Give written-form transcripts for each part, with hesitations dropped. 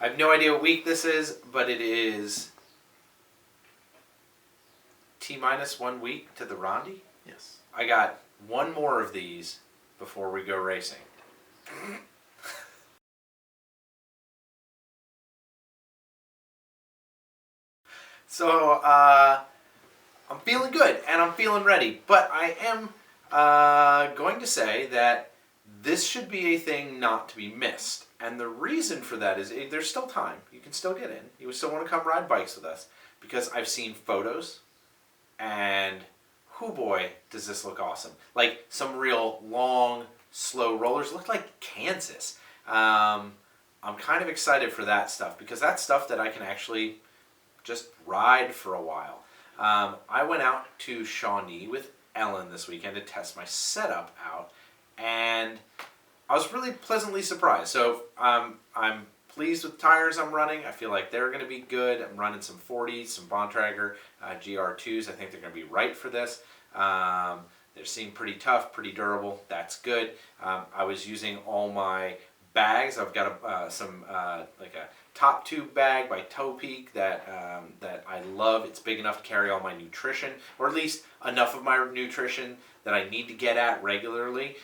I have no idea what week this is, but it is T-minus 1 week to the Ronde. Yes. I got one more of these before we go racing. So, I'm feeling good and I'm feeling ready, but I am going to say that this should be a thing not to be missed. And the reason for that is there's still time. You can still get in. You still want to come ride bikes with us because I've seen photos and whoo boy, does this look awesome. Like some real long, slow rollers. Look like Kansas. I'm kind of excited for that stuff because that's stuff that I can actually just ride for a while. I went out to Shawnee with Ellen this weekend to test my setup out, and I was really pleasantly surprised. So I'm pleased with the tires I'm running. I feel like they're going to be good. I'm running some 40s, some Bontrager GR2s. I think they're going to be right for this. They seem pretty tough, pretty durable. That's good. I was using all my bags. I've got like a top tube bag by Toe Peak that I love. It's big enough to carry all my nutrition, or at least enough of my nutrition that I need to get at regularly,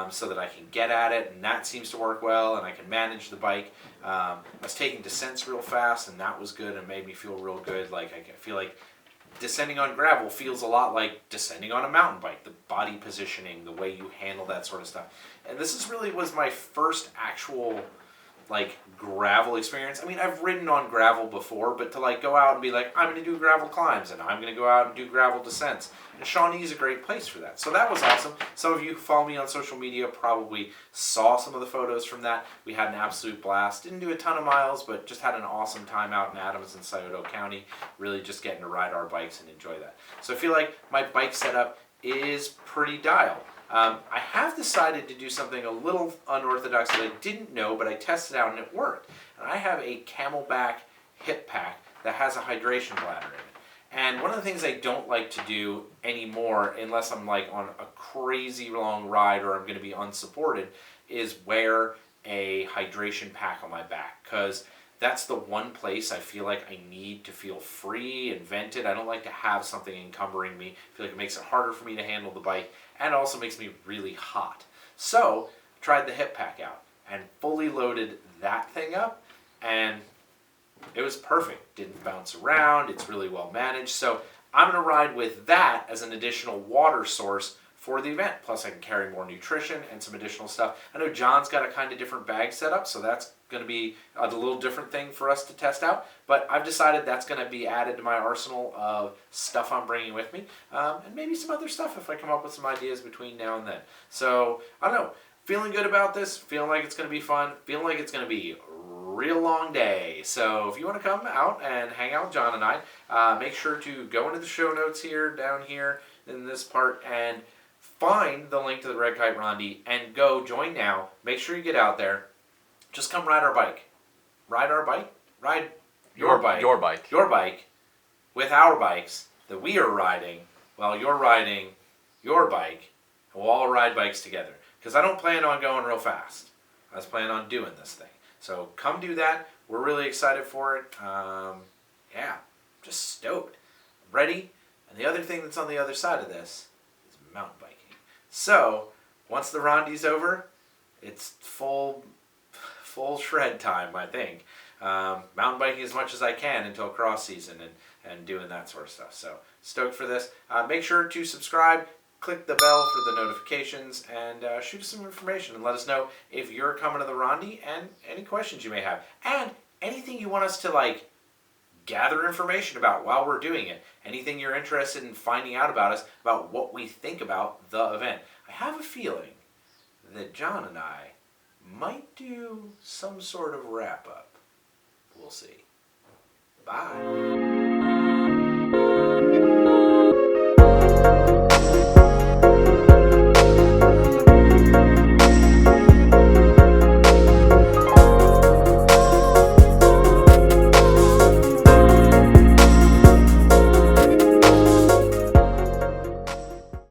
so that I can get at it, and that seems to work well, and I can manage the bike. I was taking descents real fast, and that was good and made me feel real good. Like I feel like descending on gravel feels a lot like descending on a mountain bike. The body positioning, the way you handle that sort of stuff. And this was my first actual like gravel experience. I mean, I've ridden on gravel before, but to like go out and be like, I'm going to do gravel climbs and I'm going to go out and do gravel descents. And Shawnee is a great place for that. So that was awesome. Some of you who follow me on social media probably saw some of the photos from that. We had an absolute blast. Didn't do a ton of miles, but just had an awesome time out in Adams and Scioto County. Really just getting to ride our bikes and enjoy that. So I feel like my bike setup is pretty dialed. I have decided to do something a little unorthodox that I didn't know, but I tested out and it worked. And I have a Camelback hip pack that has a hydration bladder in it. And one of the things I don't like to do anymore, unless I'm like on a crazy long ride or I'm going to be unsupported, is wear a hydration pack on my back. Because that's the one place I feel like I need to feel free and vented. I don't like to have something encumbering me. I feel like it makes it harder for me to handle the bike, and it also makes me really hot. So, tried the hip pack out and fully loaded that thing up, and it was perfect. Didn't bounce around. It's really well managed. So I'm going to ride with that as an additional water source for the event. Plus I can carry more nutrition and some additional stuff. I know John's got a kind of different bag setup, so that's going to be a little different thing for us to test out. But I've decided that's going to be added to my arsenal of stuff I'm bringing with me. And maybe some other stuff if I come up with some ideas between now and then. So, I don't know. Feeling good about this. Feeling like it's going to be fun. Feeling like it's going to be a real long day. So if you want to come out and hang out with John and I, make sure to go into the show notes here, down here in this part, and find the link to the Red Kite Ronde and go join now. Make sure you get out there. Just come ride our bike. Ride our bike? Ride your bike. Your bike. Your bike with our bikes that we are riding while you're riding your bike, and we'll all ride bikes together. Because I don't plan on going real fast. I was planning on doing this thing. So come do that. We're really excited for it. Yeah, just stoked. Ready? And the other thing that's on the other side of this is mountain biking. So once the Ronde's over, it's full shred time, I think. Mountain biking as much as I can until cross season and doing that sort of stuff. So stoked for this. Make sure to subscribe. Click the bell for the notifications, and shoot us some information and let us know if you're coming to the Ronde and any questions you may have. And anything you want us to like gather information about while we're doing it. Anything you're interested in finding out about us, about what we think about the event. I have a feeling that John and I might do some sort of wrap-up. We'll see. Bye.